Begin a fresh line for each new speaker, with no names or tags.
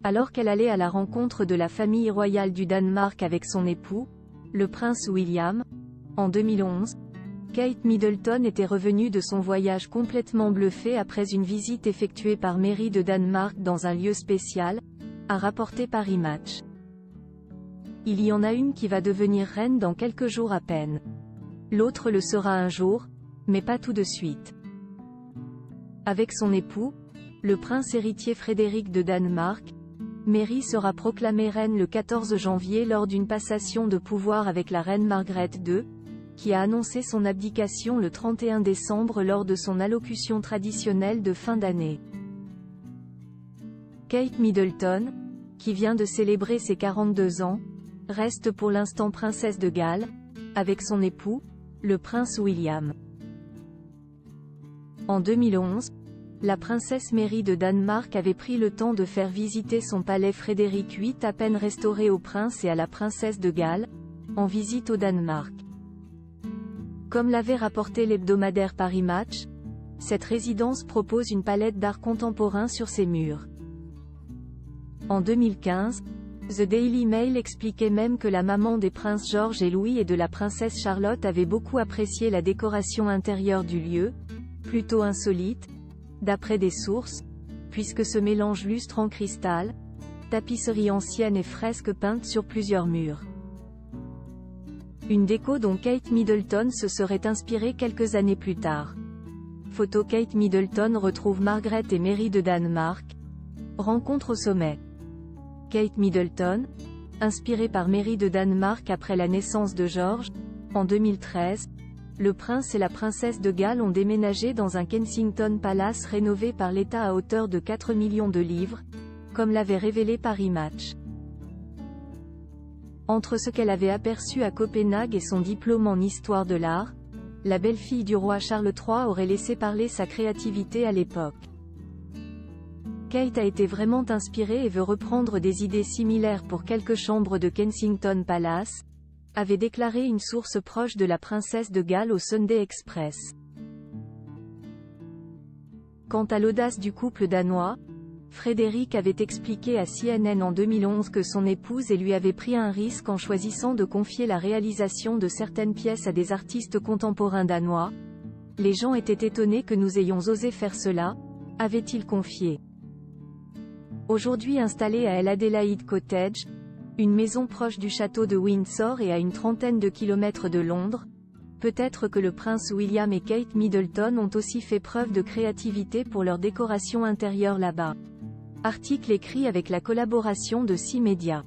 Alors qu'elle allait à la rencontre de la famille royale du Danemark avec son époux, le prince William, en 2011, Kate Middleton était revenue de son voyage complètement bluffée après une visite effectuée par Mary de Danemark dans un lieu spécial, a rapporté Paris Match. Il y en a une qui va devenir reine dans quelques jours à peine. L'autre le sera un jour, mais pas tout de suite. Avec son époux, le prince héritier Frédéric de Danemark, Mary sera proclamée reine le 14 janvier lors d'une passation de pouvoir avec la reine Margrethe II, qui a annoncé son abdication le 31 décembre lors de son allocution traditionnelle de fin d'année. Kate Middleton, qui vient de célébrer ses 42 ans, reste pour l'instant princesse de Galles, avec son époux, le prince William. En 2011, la princesse Mary de Danemark avait pris le temps de faire visiter son palais Frédéric VIII à peine restauré au prince et à la princesse de Galles, en visite au Danemark. Comme l'avait rapporté l'hebdomadaire Paris Match, cette résidence propose une palette d'art contemporain sur ses murs. En 2015, The Daily Mail expliquait même que la maman des princes George et Louis et de la princesse Charlotte avait beaucoup apprécié la décoration intérieure du lieu, plutôt insolite, d'après des sources, puisque ce mélange lustre en cristal, tapisserie ancienne et fresques peintes sur plusieurs murs. Une déco dont Kate Middleton se serait inspirée quelques années plus tard. Photo Kate Middleton retrouve Margrethe et Mary de Danemark. Rencontre au sommet. Kate Middleton, inspirée par Mary de Danemark après la naissance de George, en 2013, le prince et la princesse de Galles ont déménagé dans un Kensington Palace rénové par l'État à hauteur de 4 millions de livres, comme l'avait révélé Paris Match. Entre ce qu'elle avait aperçu à Copenhague et son diplôme en histoire de l'art, la belle-fille du roi Charles III aurait laissé parler sa créativité à l'époque. Kate a été vraiment inspirée et veut reprendre des idées similaires pour quelques chambres de Kensington Palace, avait déclaré une source proche de la princesse de Galles au Sunday Express. Quant à l'audace du couple danois, Frédéric avait expliqué à CNN en 2011 que son épouse et lui avaient pris un risque en choisissant de confier la réalisation de certaines pièces à des artistes contemporains danois. Les gens étaient étonnés que nous ayons osé faire cela, avait-il confié. Aujourd'hui installée à El Adelaide Cottage, une maison proche du château de Windsor et à une trentaine de kilomètres de Londres, peut-être que le prince William et Kate Middleton ont aussi fait preuve de créativité pour leur décoration intérieure là-bas. Article écrit avec la collaboration de 6 médias.